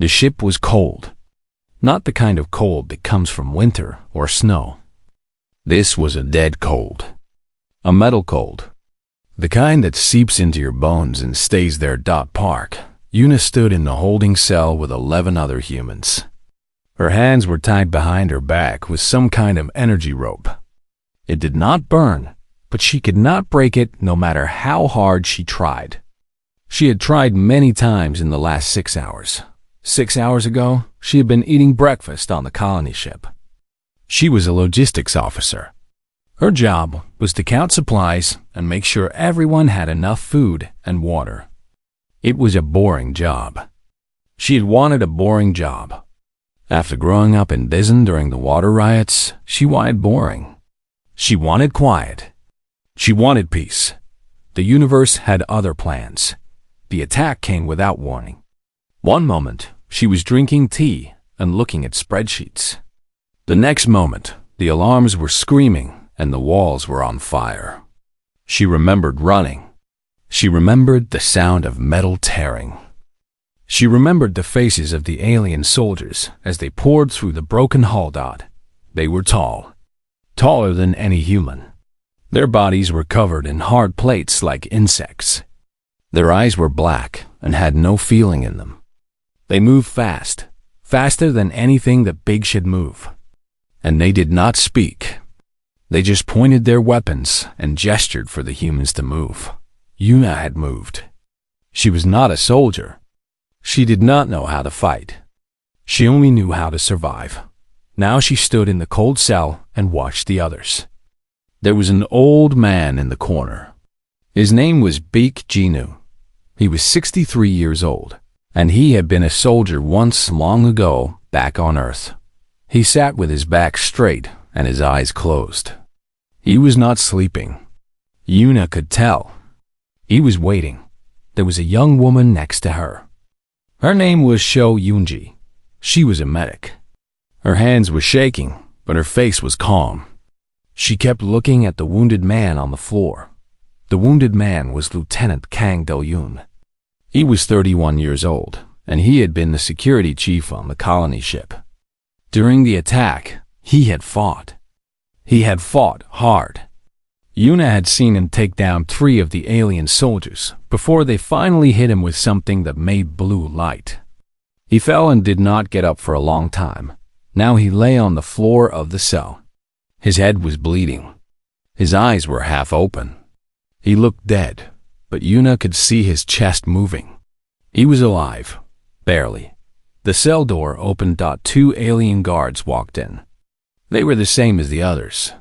The ship was cold. Not the kind of cold that comes from winter or snow. This was a dead cold. A metal cold. The kind that seeps into your bones and stays there. Park. Una stood in the holding cell with 11 other humans. Her hands were tied behind her back with some kind of energy rope. It did not burn, but she could not break it no matter how hard she tried. She had tried many times in the last 6 hours. 6 hours ago, she had been eating breakfast on the colony ship. She was a logistics officer. Her job was to count supplies and make sure everyone had enough food and water. It was a boring job. She had wanted a boring job. After growing up in Dizen during the water riots, she wanted boring. She wanted quiet. She wanted peace. The universe had other plans. The attack came without warning. One moment, she was drinking tea and looking at spreadsheets. The next moment, the alarms were screaming and the walls were on fire. She remembered running. She remembered the sound of metal tearing. She remembered the faces of the alien soldiers as they poured through the broken hull. They were tall. Taller than any human. Their bodies were covered in hard plates like insects. Their eyes were black and had no feeling in them. They moved fast, faster than anything that big should move. And they did not speak. They just pointed their weapons and gestured for the humans to move. Una had moved. She was not a soldier. She did not know how to fight. She only knew how to survive. Now she stood in the cold cell and watched the others. There was an old man in the corner. His name was Beek Genu. He was 63 years old, and he had been a soldier once long ago back on Earth. He sat with his back straight and his eyes closed. He was not sleeping. Una could tell. He was waiting. There was a young woman next to her. Her name was Sho Yoonji. She was a medic. Her hands were shaking, but her face was calm. She kept looking at the wounded man on the floor. The wounded man was Lieutenant Kang Do-yoon. He was 31 years old, and he had been the security chief on the colony ship. During the attack, he had fought. He had fought hard. Una had seen him take down 3 of the alien soldiers before they finally hit him with something that made blue light. He fell and did not get up for a long time. Now he lay on the floor of the cell. His head was bleeding. His eyes were half open. He looked dead, but Una could see his chest moving. He was alive, barely. The cell door opened. 2 alien guards walked in. They were the same as the others.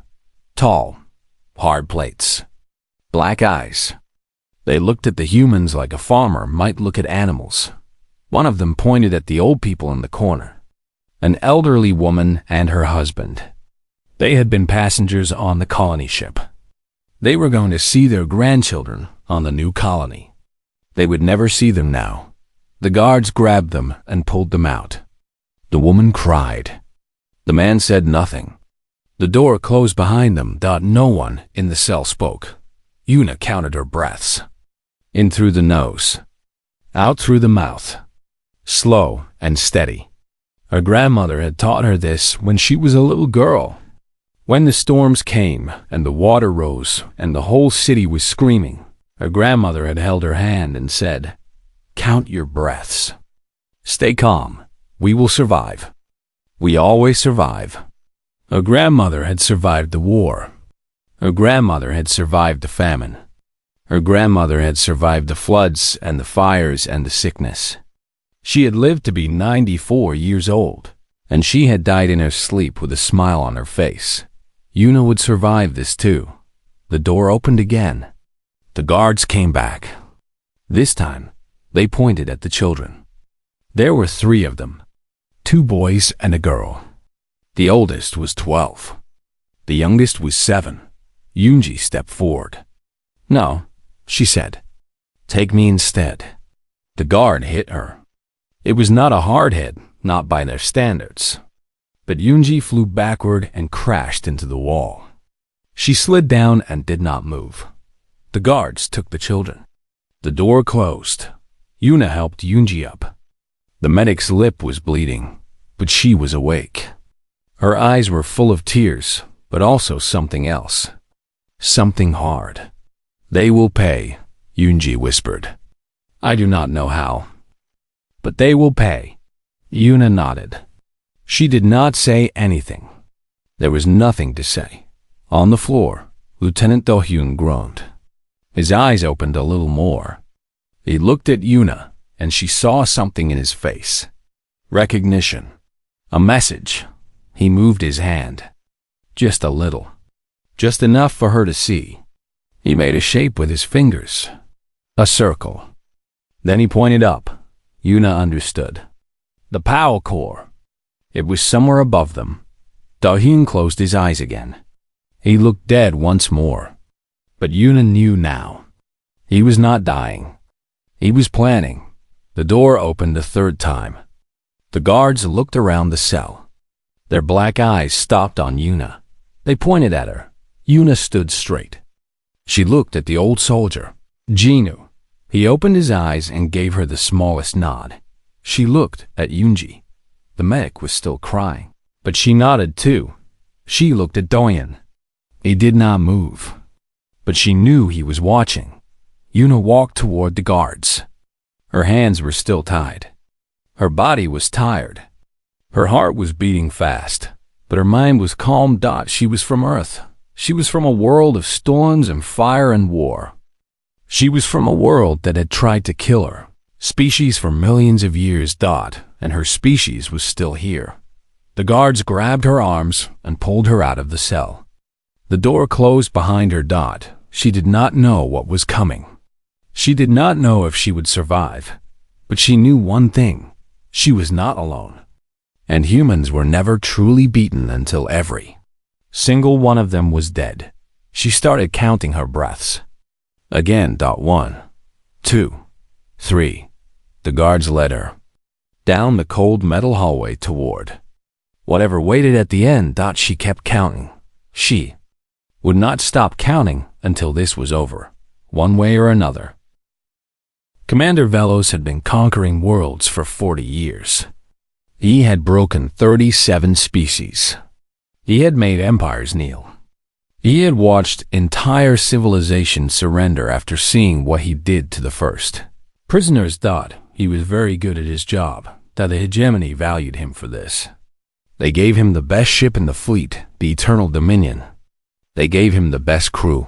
Tall, hard plates, black eyes. They looked at the humans like a farmer might look at animals. One of them pointed at the old people in the corner. An elderly woman and her husband. They had been passengers on the colony ship. They were going to see their grandchildren on the new colony. They would never see them now. The guards grabbed them and pulled them out. The woman cried. The man said nothing. The door closed behind them. No one in the cell spoke. Una counted her breaths. In through the nose. Out through the mouth. Slow and steady. Her grandmother had taught her this when she was a little girl. When the storms came and the water rose and the whole city was screaming, her grandmother had held her hand and said, "Count your breaths. Stay calm. We will survive. We always survive." Her grandmother had survived the war. Her grandmother had survived the famine. Her grandmother had survived the floods and the fires and the sickness. She had lived to be 94 years old, and she had died in her sleep with a smile on her face. Una would survive this too. The door opened again. The guards came back. This time, they pointed at the children. There were 3 of them, 2 boys and a girl. The oldest was 12. The youngest was 7. Yoonji stepped forward. "No," she said. "Take me instead." The guard hit her. It was not a hard hit, not by their standards. But Yoonji flew backward and crashed into the wall. She slid down and did not move. The guards took the children. The door closed. Una helped Yoonji up. The medic's lip was bleeding, but she was awake. Her eyes were full of tears, but also something else. Something hard. "They will pay," Yunji whispered. "I do not know how, but they will pay." Yuna nodded. She did not say anything. There was nothing to say. On the floor, Lieutenant Do-hyun groaned. His eyes opened a little more. He looked at Yuna, and she saw something in his face. Recognition. A message. He moved his hand. Just a little. Just enough for her to see. He made a shape with his fingers. A circle. Then he pointed up. Yuna understood. The power core. It was somewhere above them. Do-hyun closed his eyes again. He looked dead once more. But Yuna knew now. He was not dying. He was planning. The door opened a third time. The guards looked around the cell. Their black eyes stopped on Yuna. They pointed at her. Yuna stood straight. She looked at the old soldier, Jinu. He opened his eyes and gave her the smallest nod. She looked at Yunji. The medic was still crying, but she nodded too. She looked at Do-hyun. He did not move, but she knew he was watching. Yuna walked toward the guards. Her hands were still tied. Her body was tired. Her heart was beating fast, but her mind was calm. She was from Earth. She was from a world of storms and fire and war. She was from a world that had tried to kill her. Species for millions of years. And her species was still here. The guards grabbed her arms and pulled her out of the cell. The door closed behind her. She did not know what was coming. She did not know if she would survive, but she knew one thing. She was not alone. And humans were never truly beaten until every single one of them was dead. She started counting her breaths. Again. 1, 2, 3. The guards led her down the cold metal hallway toward whatever waited at the end. She kept counting. She would not stop counting until this was over, one way or another. Commander Velos had been conquering worlds for 40 years. He had broken 37 species. He had made empires kneel. He had watched entire civilizations surrender after seeing what he did to the first. Prisoners thought he was very good at his job, that the hegemony valued him for this. They gave him the best ship in the fleet, the Eternal Dominion. They gave him the best crew.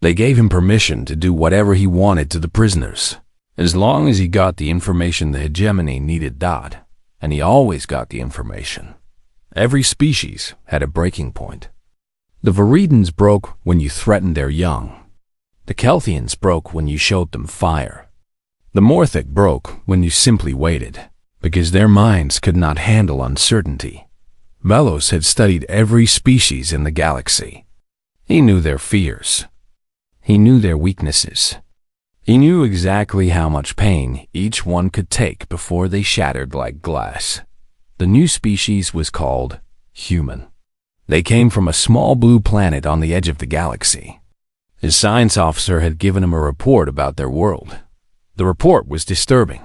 They gave him permission to do whatever he wanted to the prisoners, as long as he got the information the hegemony needed. And he always got the information. Every species had a breaking point. The Viridans broke when you threatened their young. The Kelthians broke when you showed them fire. The Morthic broke when you simply waited, because their minds could not handle uncertainty. Velos had studied every species in the galaxy. He knew their fears. He knew their weaknesses. He knew exactly how much pain each one could take before they shattered like glass. The new species was called human. They came from a small blue planet on the edge of the galaxy. His science officer had given him a report about their world. The report was disturbing.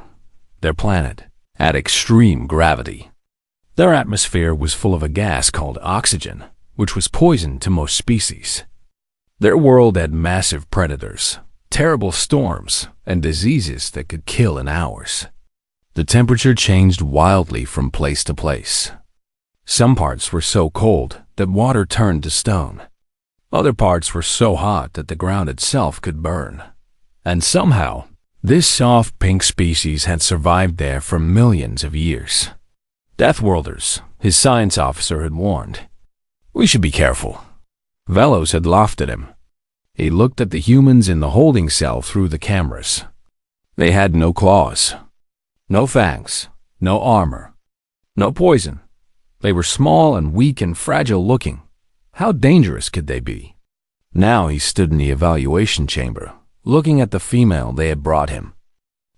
Their planet had extreme gravity. Their atmosphere was full of a gas called oxygen, which was poison to most species. Their world had massive predators, terrible storms, and diseases that could kill in hours. The temperature changed wildly from place to place. Some parts were so cold that water turned to stone. Other parts were so hot that the ground itself could burn. And somehow, this soft pink species had survived there for millions of years. Deathworlders, his science officer had warned. We should be careful. Velos had laughed at him. He looked at the humans in the holding cell through the cameras. They had no claws, no fangs, no armor, no poison. They were small and weak and fragile looking. How dangerous could they be? Now he stood in the evaluation chamber, looking at the female they had brought him.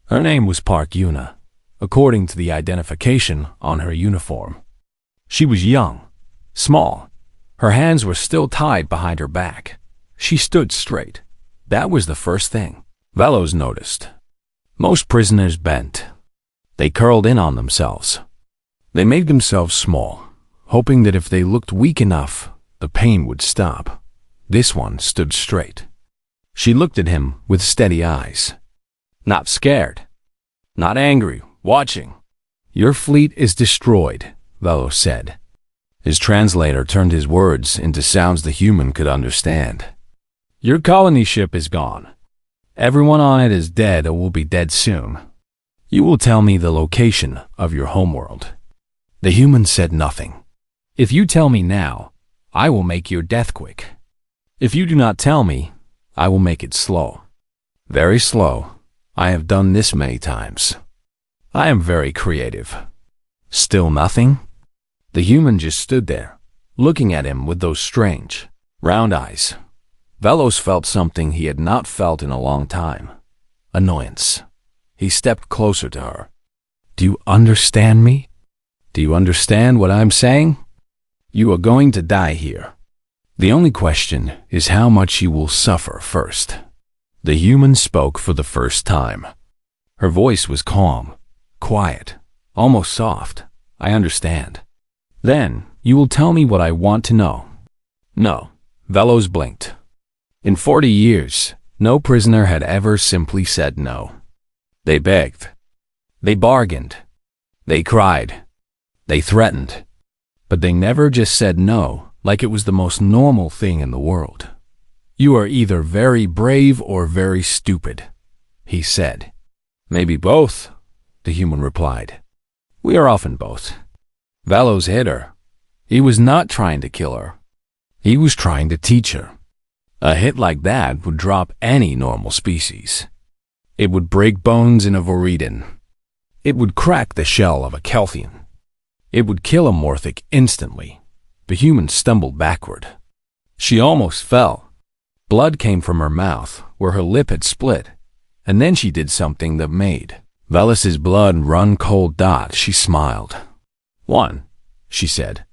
Her name was Park Yuna, according to the identification on her uniform. She was young, small. Her hands were still tied behind her back. She stood straight. That was the first thing Velos noticed. Most prisoners bent. They curled in on themselves. They made themselves small, hoping that if they looked weak enough, the pain would stop. This one stood straight. She looked at him with steady eyes. Not scared. Not angry, watching. Your fleet is destroyed, Velos said. His translator turned his words into sounds the human could understand. Your colony ship is gone. Everyone on it is dead or will be dead soon. You will tell me the location of your homeworld. The human said nothing. If you tell me now, I will make your death quick. If you do not tell me, I will make it slow. Very slow. I have done this many times. I am very creative. Still nothing? The human just stood there, looking at him with those strange, round eyes. Velos felt something he had not felt in a long time. Annoyance. He stepped closer to her. Do you understand me? Do you understand what I'm saying? You are going to die here. The only question is how much you will suffer first. The human spoke for the first time. Her voice was calm, quiet, almost soft. I understand. Then you will tell me what I want to know. No. Velos blinked. In 40 years, no prisoner had ever simply said no. They begged. They bargained. They cried. They threatened. But they never just said no, like it was the most normal thing in the world. You are either very brave or very stupid, he said. Maybe both, the human replied. We are often both. Velos hit her. He was not trying to kill her. He was trying to teach her. A hit like that would drop any normal species. It would break bones in a Viridian. It would crack the shell of a Kelthian. It would kill a Morthic instantly. The human stumbled backward. She almost fell. Blood came from her mouth, where her lip had split, and then she did something that made Velos's blood run cold. She smiled. One, she said.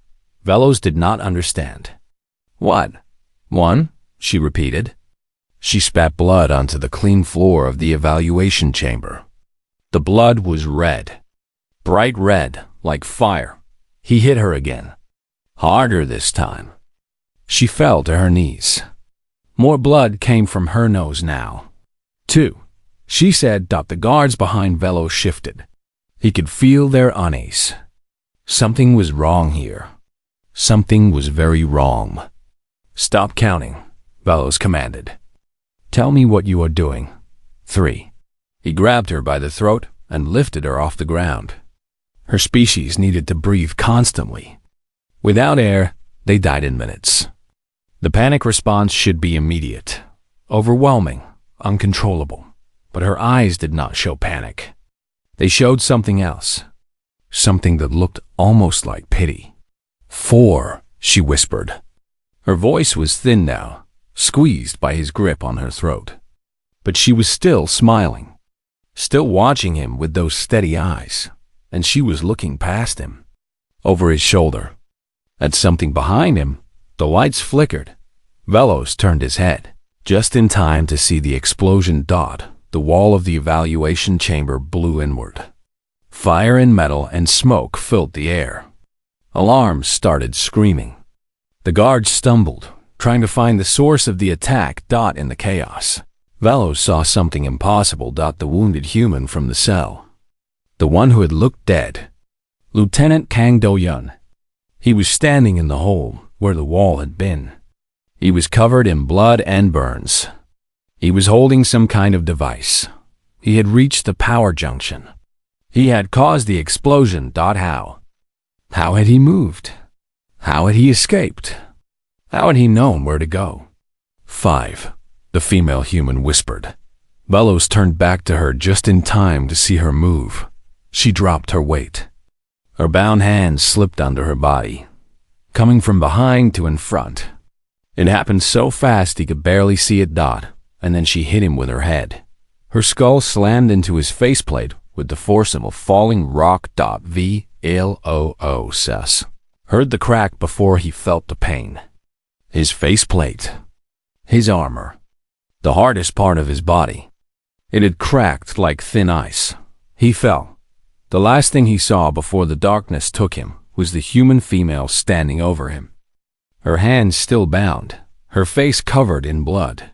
Velos did not understand. What? One? She repeated. She spat blood onto the clean floor of the evaluation chamber. The blood was red. Bright red, like fire. He hit her again. Harder this time. She fell to her knees. More blood came from her nose now. Two, she said. The guards behind Velos shifted. He could feel their unease. Something was wrong here. Something was very wrong. Stop counting, Velos commanded. Tell me what you are doing. 3. He grabbed her by the throat and lifted her off the ground. Her species needed to breathe constantly. Without air, they died in minutes. The panic response should be immediate, overwhelming, uncontrollable. But her eyes did not show panic. They showed something else. Something that looked almost like pity. 4, she whispered. Her voice was thin now, squeezed by his grip on her throat. But she was still smiling, still watching him with those steady eyes, and she was looking past him, over his shoulder. At something behind him, the lights flickered. Velos turned his head, just in time to see the explosion. The wall of the evaluation chamber blew inward. Fire and metal and smoke filled the air. Alarms started screaming. The guards stumbled, trying to find the source of the attack. In the chaos, Velos saw something impossible. The wounded human from the cell. The one who had looked dead. Lieutenant Kang Do-yun. He was standing in the hole where the wall had been. He was covered in blood and burns. He was holding some kind of device. He had reached the power junction. He had caused the explosion. How? How had he moved? How had he escaped? How had he known where to go? 5, the female human whispered. Velos turned back to her just in time to see her move. She dropped her weight. Her bound hands slipped under her body, coming from behind to in front. It happened so fast he could barely see it. And then she hit him with her head. Her skull slammed into his faceplate with the force of a falling rock. Velos heard the crack before he felt the pain. His faceplate, his armor, the hardest part of his body. It had cracked like thin ice. He fell. The last thing he saw before the darkness took him was the human female standing over him. Her hands still bound, her face covered in blood.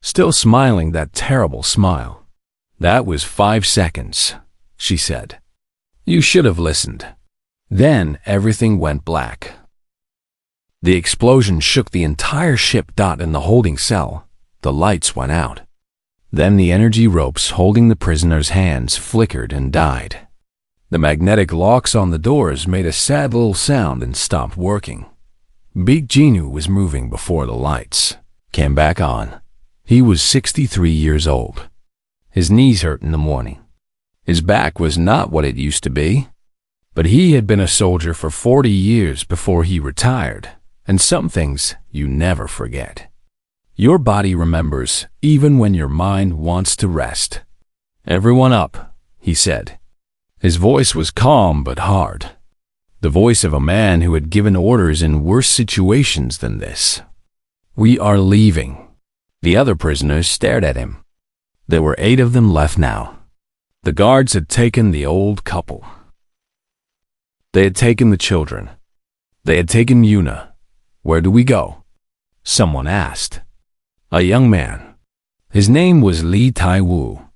Still smiling that terrible smile. "That was 5 seconds," she said. "You should have listened." Then everything went black. The explosion shook the entire ship. In the holding cell, the lights went out. Then the energy ropes holding the prisoners' hands flickered and died. The magnetic locks on the doors made a sad little sound and stopped working. Big Genu was moving before the lights came back on. He was 63 years old. His knees hurt in the morning. His back was not what it used to be. But he had been a soldier for 40 years before he retired, and some things you never forget. Your body remembers even when your mind wants to rest. "Everyone up," he said. His voice was calm but hard. The voice of a man who had given orders in worse situations than this. "We are leaving." The other prisoners stared at him. There were 8 of them left now. The guards had taken the old couple. They had taken the children. They had taken Yuna. "Where do we go?" someone asked. A young man. His name was Li Tai-Wu.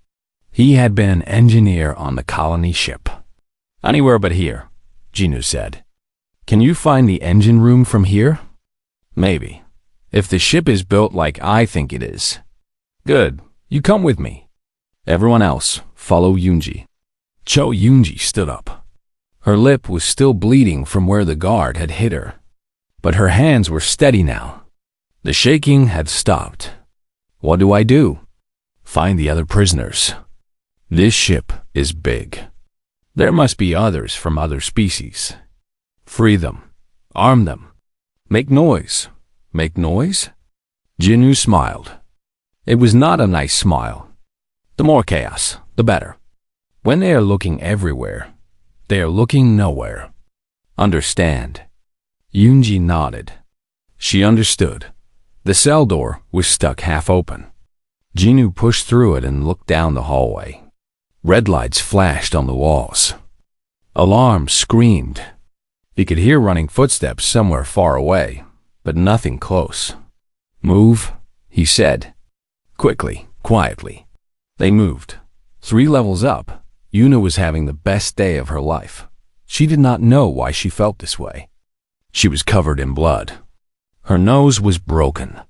He had been an engineer on the colony ship. "Anywhere but here," Genu said. "Can you find the engine room from here?" "Maybe. If the ship is built like I think it is." "Good. You come with me. Everyone else, follow Yunji." Cho Yunji stood up. Her lip was still bleeding from where the guard had hit her. But her hands were steady now. The shaking had stopped. "What do I do?" "Find the other prisoners. This ship is big. There must be others from other species. Free them. Arm them. Make noise." "Make noise?" Genu smiled. It was not a nice smile. "The more chaos, the better. When they are looking everywhere, they are looking nowhere. Understand?" Yunji nodded. She understood. The cell door was stuck half open. Genu pushed through it and looked down the hallway. Red lights flashed on the walls. Alarms screamed. He could hear running footsteps somewhere far away, but nothing close. "Move," he said. Quickly, quietly. They moved. 3 levels up, Yuna was having the best day of her life. She did not know why she felt this way. She was covered in blood. Her nose was broken.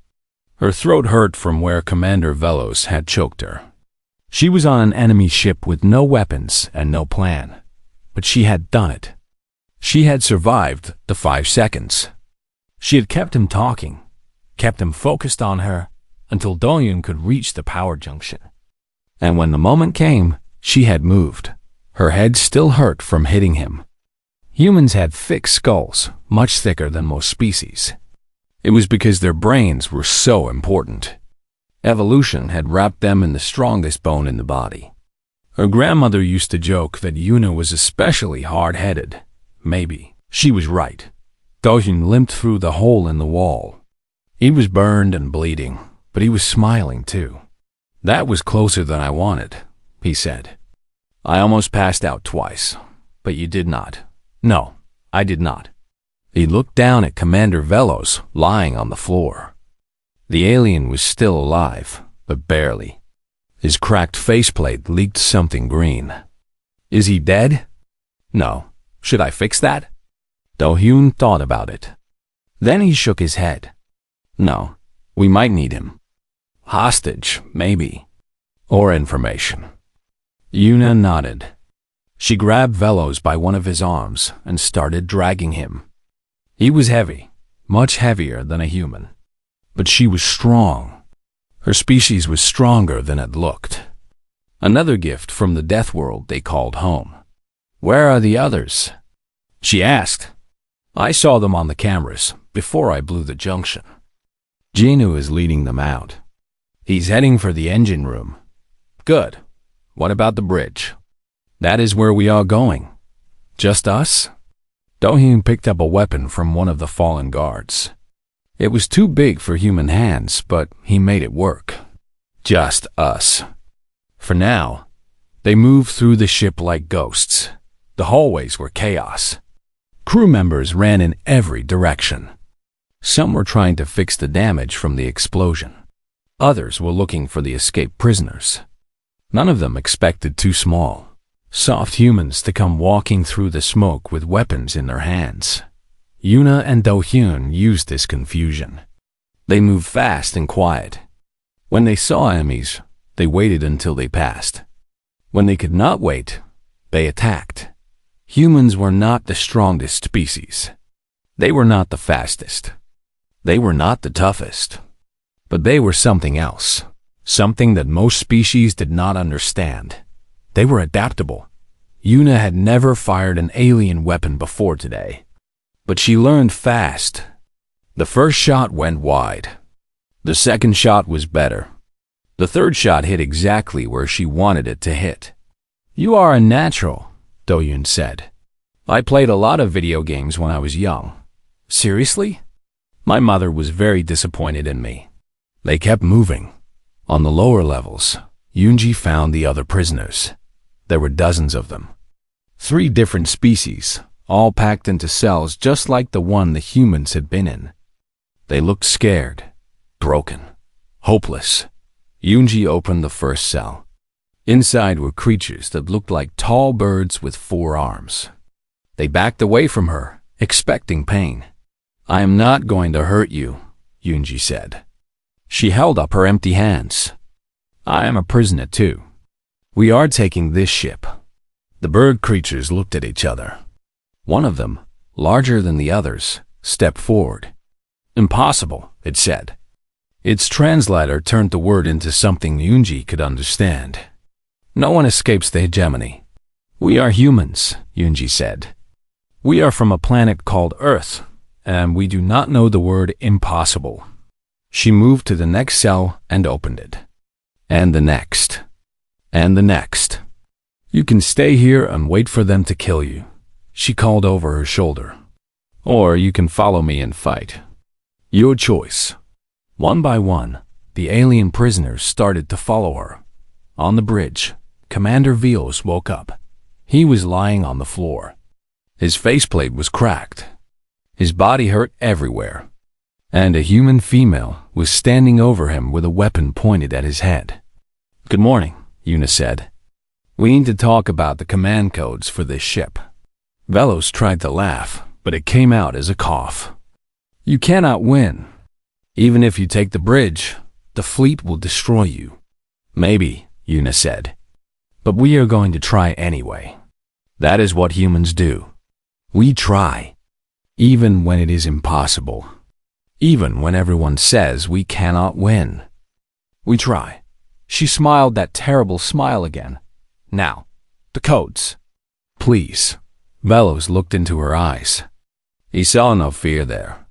Her throat hurt from where Commander Velos had choked her. She was on an enemy ship with no weapons and no plan. But she had done it. She had survived the 5 seconds. She had kept him talking, kept him focused on her, until Doyun could reach the power junction. And when the moment came, she had moved. Her head still hurt from hitting him. Humans had thick skulls, much thicker than most species. It was because their brains were so important. Evolution had wrapped them in the strongest bone in the body. Her grandmother used to joke that Yuna was especially hard-headed. Maybe she was right. Doyun limped through the hole in the wall. He was burned and bleeding, but he was smiling too. "That was closer than I wanted," he said. "I almost passed out twice, but you did not." "No, I did not." He looked down at Commander Velos lying on the floor. The alien was still alive, but barely. His cracked faceplate leaked something green. "Is he dead?" "No. Should I fix that?" Do-hyun thought about it. Then he shook his head. "No, we might need him. Hostage, maybe. Or information." Yuna nodded. She grabbed Velos by one of his arms and started dragging him. He was heavy, much heavier than a human. But she was strong. Her species was stronger than it looked. Another gift from the death world they called home. "Where are the others?" she asked. "I saw them on the cameras before I blew the junction." Genu is leading them out. He's heading for the engine room. "Good. What about the bridge?" "That is where we are going." "Just us?" Do-hyun picked up a weapon from one of the fallen guards. It was too big for human hands, but he made it work. "Just us." For now, they moved through the ship like ghosts. The hallways were chaos. Crew members ran in every direction. Some were trying to fix the damage from the explosion. Others were looking for the escaped prisoners. None of them expected too small, soft humans to come walking through the smoke with weapons in their hands. Yuna and Do-hyun used this confusion. They moved fast and quiet. When they saw enemies, they waited until they passed. When they could not wait, they attacked. Humans were not the strongest species. They were not the fastest. They were not the toughest. But they were something else, something that most species did not understand. They were adaptable. Yuna had never fired an alien weapon before today. But she learned fast. The first shot went wide. The second shot was better. The third shot hit exactly where she wanted it to hit. "You are a natural," Do-hyun said. "I played a lot of video games when I was young." "Seriously?" My mother was very disappointed in me. They kept moving. On the lower levels, Yoonji found the other prisoners. There were dozens of them. 3 different species, all packed into cells just like the one the humans had been in. They looked scared, broken, hopeless. Yoonji opened the first cell. Inside were creatures that looked like tall birds with 4 arms. They backed away from her, expecting pain. "I am not going to hurt you," Yoonji said. She held up her empty hands. "I am a prisoner too. We are taking this ship." The bird creatures looked at each other. One of them, larger than the others, stepped forward. "Impossible," it said. Its translator turned the word into something Yoonji could understand. "No one escapes the hegemony. We are humans," Yoonji said. "We are from a planet called Earth, and we do not know the word impossible." She moved to the next cell and opened it. And the next. And the next. "You can stay here and wait for them to kill you," she called over her shoulder. "Or you can follow me and fight. Your choice." One by one, the alien prisoners started to follow her. On the bridge, Commander Velos woke up. He was lying on the floor. His faceplate was cracked. His body hurt everywhere. And a human female was standing over him with a weapon pointed at his head. "Good morning," Yuna said. "We need to talk about the command codes for this ship." Velos tried to laugh, but it came out as a cough. "You cannot win. Even if you take the bridge, the fleet will destroy you." "Maybe," Yuna said. "But we are going to try anyway. That is what humans do. We try. Even when it is impossible. Even when everyone says we cannot win. We try." She smiled that terrible smile again. "Now, the codes." "Please." Velos looked into her eyes. He saw no fear there.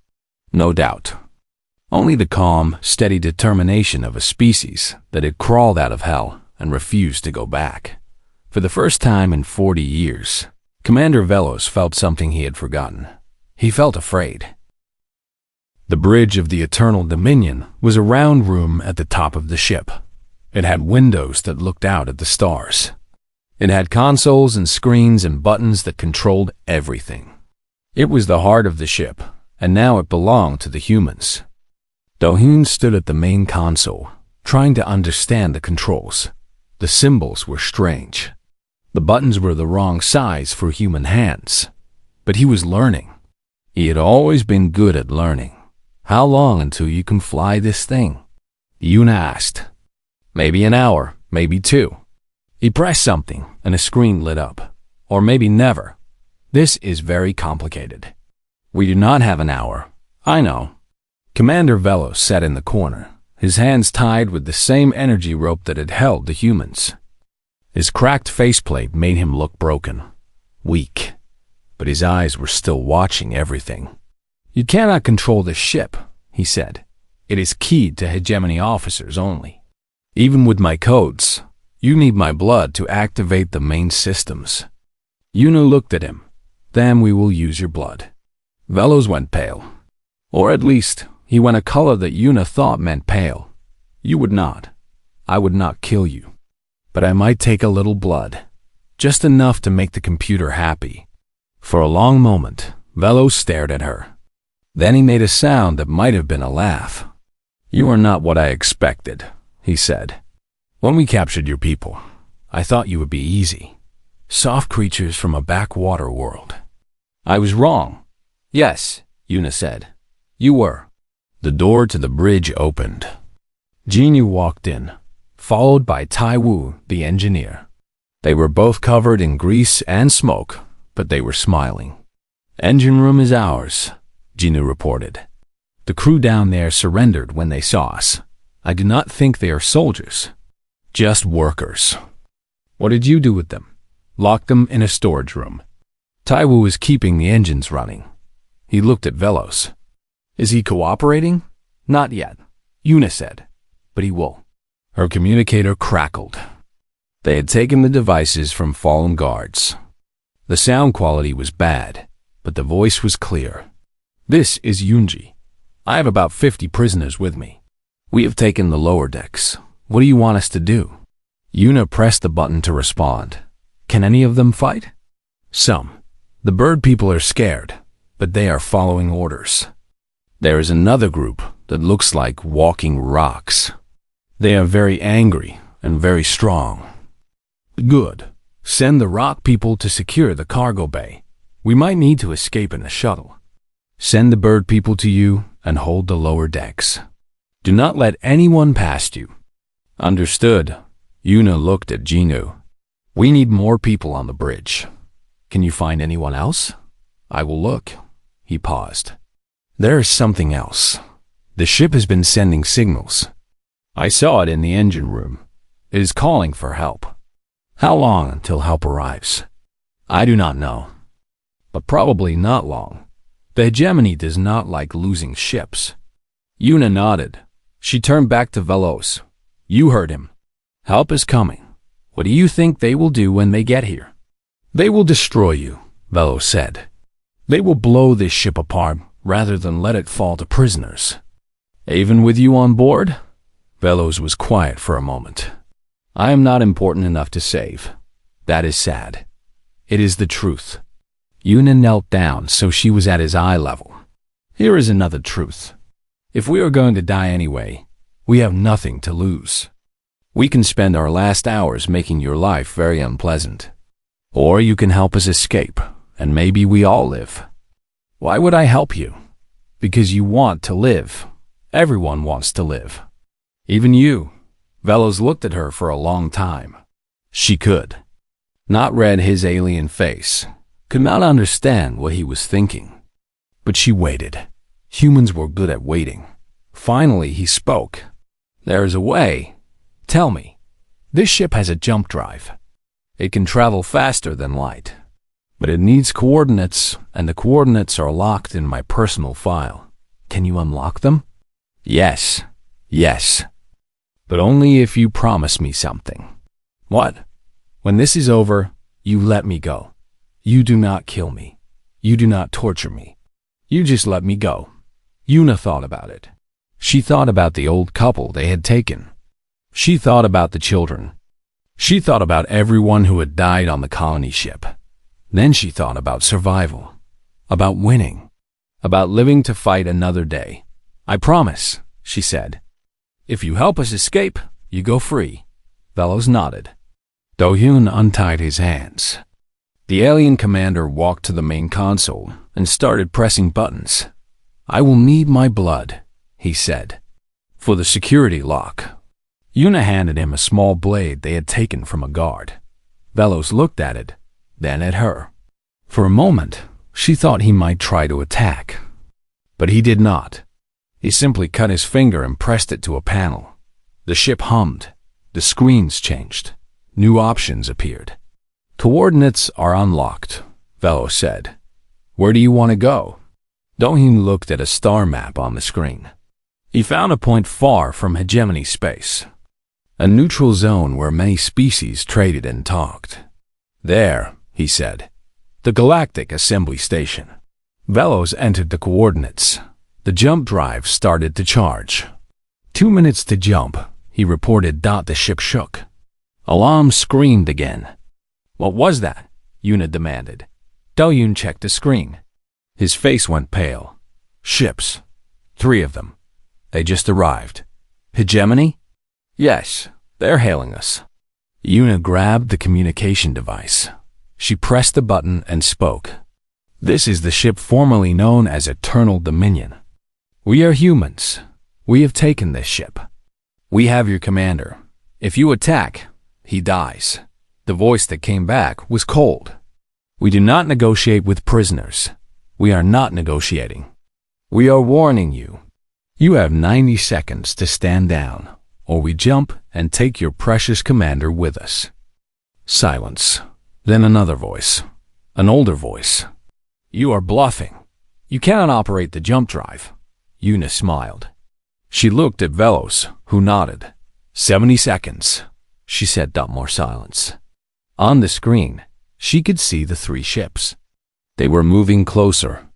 No doubt. Only the calm, steady determination of a species that had crawled out of hell and refused to go back. For the first time in 40 years, Commander Velos felt something he had forgotten. He felt afraid. The bridge of the Eternal Dominion was a round room at the top of the ship. It had windows that looked out at the stars. It had consoles and screens and buttons that controlled everything. It was the heart of the ship, and now it belonged to the humans. Do-hyun stood at the main console, trying to understand the controls. The symbols were strange. The buttons were the wrong size for human hands. But he was learning. He had always been good at learning. "How long until you can fly this thing?" Yuna asked. "Maybe an hour, maybe 2. He pressed something and a screen lit up. "Or maybe never. This is very complicated." "We do not have an hour. I know." Commander Velos sat in the corner, his hands tied with the same energy rope that had held the humans. His cracked faceplate made him look broken, weak, but his eyes were still watching everything. "You cannot control this ship," he said. "It is keyed to hegemony officers only. Even with my codes, you need my blood to activate the main systems." Yuna looked at him. "Then we will use your blood." Velos went pale. Or at least, he went a color that Yuna thought meant pale. "You would not. I would not kill you. But I might take a little blood. just enough to make the computer happy. For a long moment, Velos stared at her. Then he made a sound that might have been a laugh. "You are not what I expected," he said. "When we captured your people, I thought you would be easy. Soft creatures from a backwater world." "I was wrong." "Yes," Yuna said. "You were." The door to the bridge opened. Jinyu walked in, followed by Tai Wu, the engineer. They were both covered in grease and smoke, but they were smiling. "Engine room is ours," Jinyu reported. "The crew down there surrendered when they saw us. I do not think they are soldiers, just workers." "What did you do with them?" "Locked them in a storage room." Tai Wu is keeping the engines running. He looked at Velos. "Is he cooperating?" "Not yet," Yuna said, "but he will." Her communicator crackled. They had taken the devices from fallen guards. The sound quality was bad, but the voice was clear. "This is Yunji. I have about 50 prisoners with me. We have taken the lower decks. What do you want us to do?" Yuna pressed the button to respond. "Can any of them fight?" "Some. The bird people are scared, but they are following orders. There is another group that looks like walking rocks. They are very angry and very strong." "Good. Send the rock people to secure the cargo bay. We might need to escape in a shuttle. Send the bird people to you and hold the lower decks. Do not let anyone past you." "Understood." Yuna looked at Jinyu. "We need more people on the bridge. Can you find anyone else?" "I will look." He paused. "There is something else. The ship has been sending signals. I saw it in the engine room. It is calling for help. How long until help arrives?" "I do not know, but probably not long. The hegemony does not like losing ships." Yuna nodded. She turned back to Velos. "You heard him. Help is coming. What do you think they will do when they get here?" "They will destroy you," Velos said. "They will blow this ship apart rather than let it fall to prisoners." "Even with you on board?" Velos was quiet for a moment. "I am not important enough to save. That is sad. It is the truth." Yuna knelt down so she was at his eye level. "Here is another truth. If we are going to die anyway, we have nothing to lose. We can spend our last hours making your life very unpleasant. Or you can help us escape, and maybe we all live." "Why would I help you?" "Because you want to live. Everyone wants to live. Even you." Velos looked at her for a long time. She could not read his alien face, could not understand what he was thinking. But she waited. Humans were good at waiting. Finally, he spoke. "There is a way. Tell me. This ship has a jump drive. It can travel faster than light. But it needs coordinates, and the coordinates are locked in my personal file. Can you unlock them?" "Yes. Yes. But only if you promise me something." "What?" "When this is over, you let me go. You do not kill me. You do not torture me. You just let me go." Yuna thought about it. She thought about the old couple they had taken. She thought about the children. She thought about everyone who had died on the colony ship. Then she thought about survival, about winning, about living to fight another day. "I promise," she said. "If you help us escape, you go free." Velos nodded. Do-hyun untied his hands. The alien commander walked to the main console and started pressing buttons. "I will need my blood," he said, "for the security lock." Yuna handed him a small blade they had taken from a guard. Velos looked at it, then at her. For a moment, she thought he might try to attack. But he did not. He simply cut his finger and pressed it to a panel. The ship hummed. The screens changed. New options appeared. "Coordinates are unlocked," Velos said. "Where do you want to go?" Do-hyun looked at a star map on the screen. He found a point far from hegemony space. A neutral zone where many species traded and talked. "There," he said. "The Galactic Assembly Station." Velos entered the coordinates. The jump drive started to charge. 2 minutes to jump, he reported. The ship shook. Alarm screamed again. What was that? Yuna demanded. Do-Yoon checked the screen. His face went pale. Ships. 3 of them. They just arrived. Hegemony? Yes, they're hailing us. Yuna grabbed the communication device. She pressed the button and spoke. This is the ship formerly known as Eternal Dominion. We are humans. We have taken this ship. We have your commander. If you attack, he dies. The voice that came back was cold. We do not negotiate with prisoners. We are not negotiating. We are warning you. You have 90 seconds to stand down, or we jump and take your precious commander with us. Silence. Then another voice. An older voice. You are bluffing. You cannot operate the jump drive. Yuna smiled. She looked at Velos, who nodded. 70 seconds, she said. More silence. On the screen, she could see the 3 ships. They were moving closer.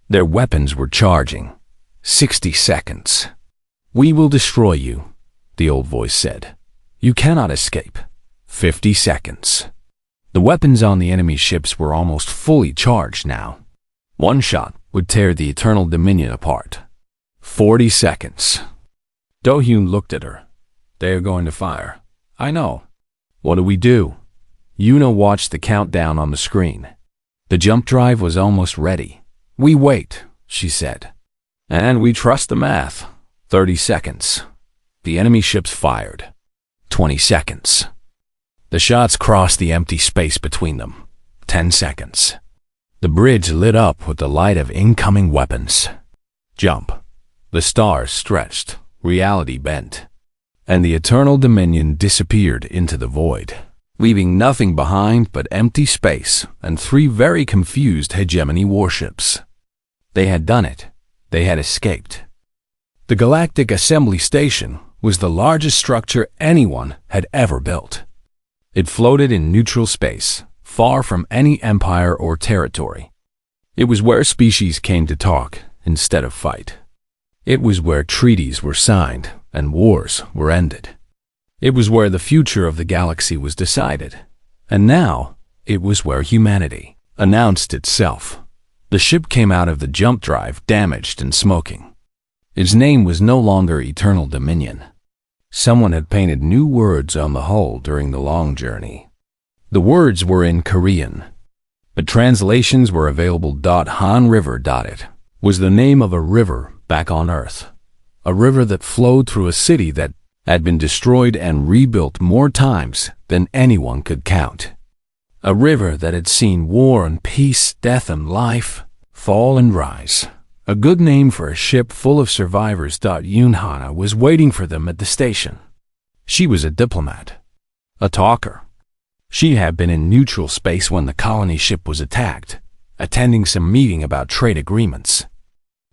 Their weapons were charging. 60 seconds. We will destroy you, the old voice said. You cannot escape. 50 seconds. The weapons on the enemy ships were almost fully charged now. One shot would tear the Eternal Dominion apart. 40 seconds. Do-Hyun looked at her. They are going to fire. I know. What do we do? Yuna watched the countdown on the screen. The jump drive was almost ready. We wait, she said. And we trust the math. 30 seconds. The enemy ships fired. 20 seconds. The shots crossed the empty space between them. 10 seconds. The bridge lit up with the light of incoming weapons. Jump. The stars stretched, reality bent, and the Eternal Dominion disappeared into the void, leaving nothing behind but empty space and 3 very confused hegemony warships. They had done it. They had escaped. The Galactic Assembly Station was the largest structure anyone had ever built. It floated in neutral space, far from any empire or territory. It was where species came to talk instead of fight. It was where treaties were signed and wars were ended. It was where the future of the galaxy was decided. And now, it was where humanity announced itself. The ship came out of the jump drive damaged and smoking. Its name was no longer Eternal Dominion. Someone had painted new words on the hull during the long journey. The words were in Korean, but translations were available. Han River. It was the name of a river back on Earth, a river that flowed through a city that had been destroyed and rebuilt more times than anyone could count. A river that had seen war and peace, death and life, fall and rise. A good name for a ship full of survivors. Yunhana was waiting for them at the station. She was a diplomat, a talker. She had been in neutral space when the colony ship was attacked, attending some meeting about trade agreements.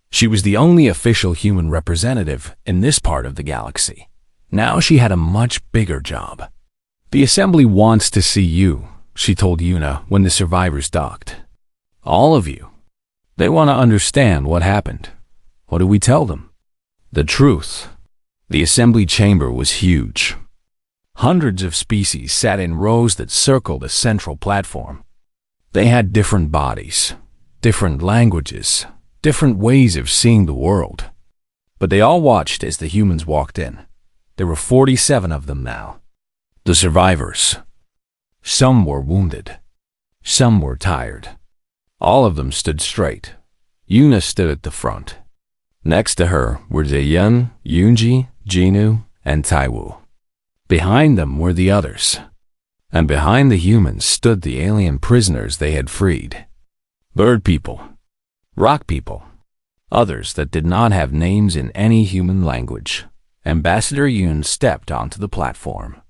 She was the only official human representative in this part of the galaxy. Now she had a much bigger job. The Assembly wants to see you, she told Yuna when the survivors docked. All of you. They want to understand what happened. What do we tell them? The truth. The Assembly chamber was huge. Hundreds of species sat in rows that circled a central platform. They had different bodies, different languages, different ways of seeing the world. But they all watched as the humans walked in. There were 47 of them now. The survivors. Some were wounded. Some were tired. All of them stood straight. Yuna stood at the front. Next to her were Jaeyun, Yoonji, Jinu, and Taiwu. Behind them were the others. And behind the humans stood the alien prisoners they had freed. Bird people. Rock people. Others that did not have names in any human language. Ambassador Yoon stepped onto the platform.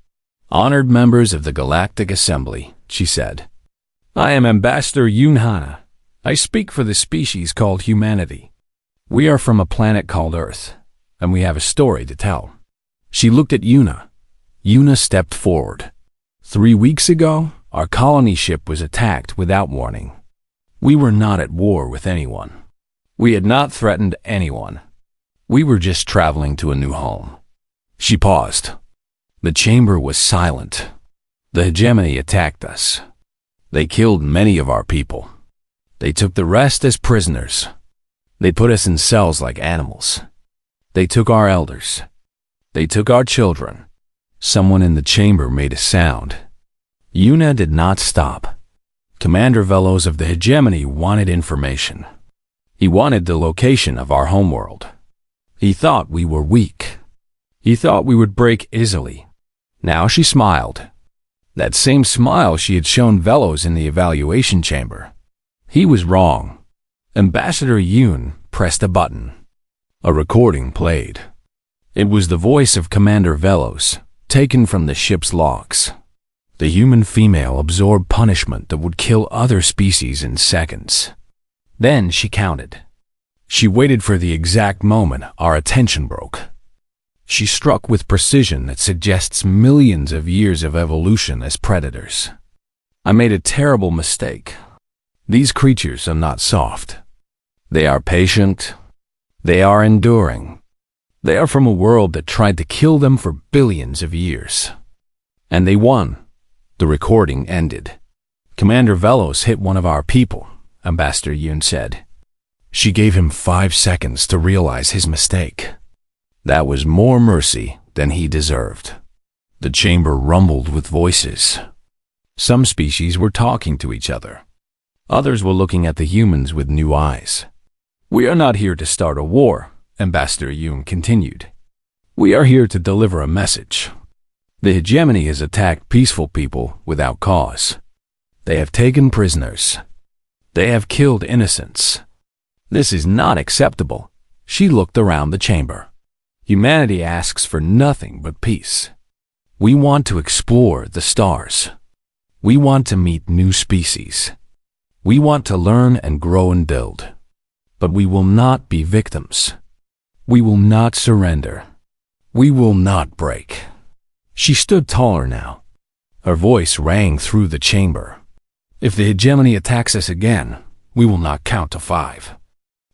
Honored members of the Galactic Assembly, she said. I am Ambassador Yunhana. I speak for the species called humanity. We are from a planet called Earth, and we have a story to tell. She looked at Yuna. Yuna stepped forward. 3 weeks ago, our colony ship was attacked without warning. We were not at war with anyone. We had not threatened anyone. We were just traveling to a new home. She paused. The chamber was silent. The hegemony attacked us. They killed many of our people. They took the rest as prisoners. They put us in cells like animals. They took our elders. They took our children. Someone in the chamber made a sound. Yuna did not stop. Commander Velos of the Hegemony wanted information. He wanted the location of our homeworld. He thought we were weak. He thought we would break easily. Now she smiled. That same smile she had shown Velos in the evaluation chamber. He was wrong. Ambassador Yoon pressed a button. A recording played. It was the voice of Commander Velos, taken from the ship's logs. The human female absorbed punishment that would kill other species in seconds. Then she counted. She waited for the exact moment our attention broke. She struck with precision that suggests millions of years of evolution as predators. I made a terrible mistake. These creatures are not soft. They are patient. They are enduring. They are from a world that tried to kill them for billions of years. And they won. The recording ended. Commander Velos hit one of our people, Ambassador Yoon said. She gave him 5 seconds to realize his mistake. That was more mercy than he deserved. The chamber rumbled with voices. Some species were talking to each other. Others were looking at the humans with new eyes. We are not here to start a war, Ambassador Yoon continued. We are here to deliver a message. The hegemony has attacked peaceful people without cause. They have taken prisoners. They have killed innocents. This is not acceptable. She looked around the chamber. Humanity asks for nothing but peace. We want to explore the stars. We want to meet new species. We want to learn and grow and build. But we will not be victims. We will not surrender. We will not break. She stood taller now. Her voice rang through the chamber. If the hegemony attacks us again, we will not count to 5.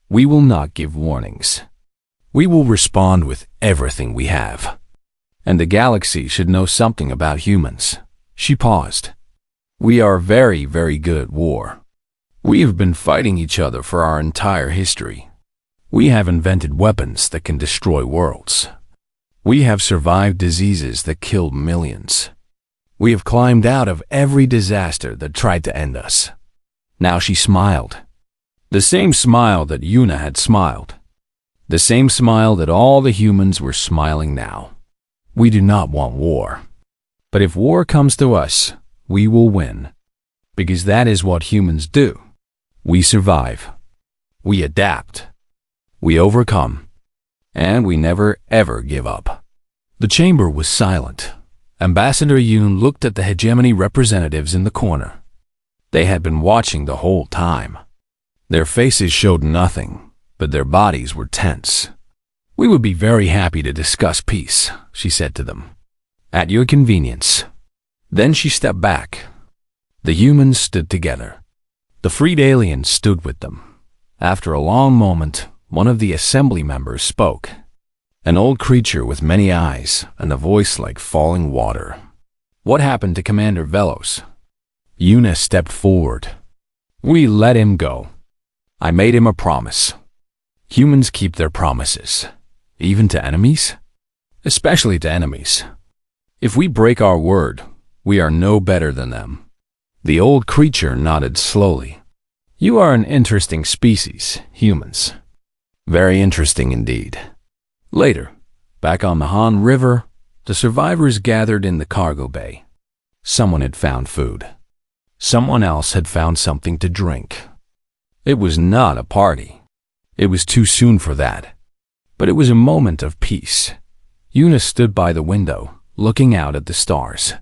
We will not give warnings. We will respond with everything we have. And the galaxy should know something about humans. She paused. We are very, very good at war. We have been fighting each other for our entire history. We have invented weapons that can destroy worlds. We have survived diseases that killed millions. We have climbed out of every disaster that tried to end us. Now she smiled. The same smile that Yuna had smiled. The same smile that all the humans were smiling now. We do not want war. But if war comes to us, we will win. Because that is what humans do. We survive. We adapt. We overcome. And we never ever give up. The chamber was silent. Ambassador Yoon looked at the hegemony representatives in the corner. They had been watching the whole time. Their faces showed nothing, but their bodies were tense. We would be very happy to discuss peace, she said to them. At your convenience. Then she stepped back. The humans stood together. The freed aliens stood with them. After a long moment, one of the assembly members spoke. An old creature with many eyes and a voice like falling water. What happened to Commander Velos? Yuna stepped forward. We let him go. I made him a promise. Humans keep their promises, even to enemies? Especially to enemies. If we break our word, we are no better than them. The old creature nodded slowly. You are an interesting species, humans. Very interesting indeed. Later, back on the Han River, the survivors gathered in the cargo bay. Someone had found food. Someone else had found something to drink. It was not a party. It was too soon for that. But it was a moment of peace. Yuna stood by the window, looking out at the stars.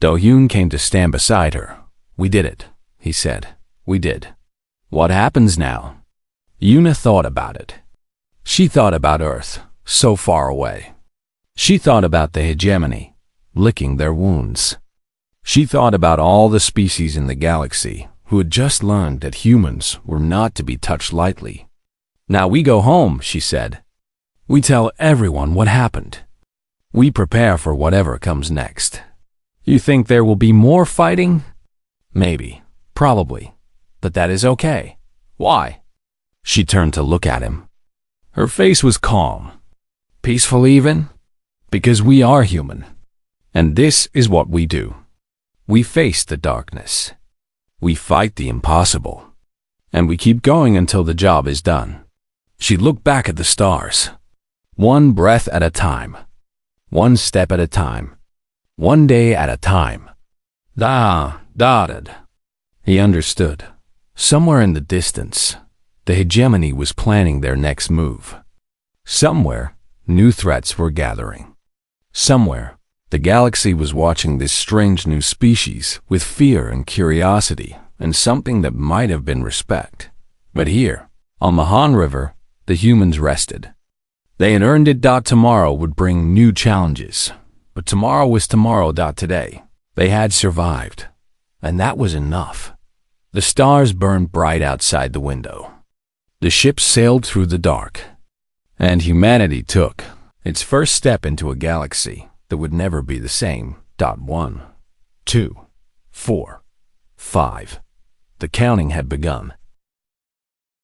Do-hyun came to stand beside her. We did it, he said. We did. What happens now? Yuna thought about it. She thought about Earth, so far away. She thought about the hegemony, licking their wounds. She thought about all the species in the galaxy who had just learned that humans were not to be touched lightly. Now we go home, she said. We tell everyone what happened. We prepare for whatever comes next. You think there will be more fighting? Maybe. Probably. But that is okay. Why? She turned to look at him. Her face was calm. Peaceful even? Because we are human. And this is what we do. We face the darkness. We fight the impossible. And we keep going until the job is done. She looked back at the stars. One breath at a time. One step at a time. One day at a time. Dotted. He understood. Somewhere in the distance, the hegemony was planning their next move. Somewhere, new threats were gathering. Somewhere, the galaxy was watching this strange new species with fear and curiosity and something that might have been respect. But here, on the Han River, the humans rested. They had earned it. Tomorrow would bring new challenges. But tomorrow was tomorrow. Today. They had survived. And that was enough. The stars burned bright outside the window. The ship sailed through the dark. And humanity took its first step into a galaxy that would never be the same. 1, 2, 4, 5. The counting had begun.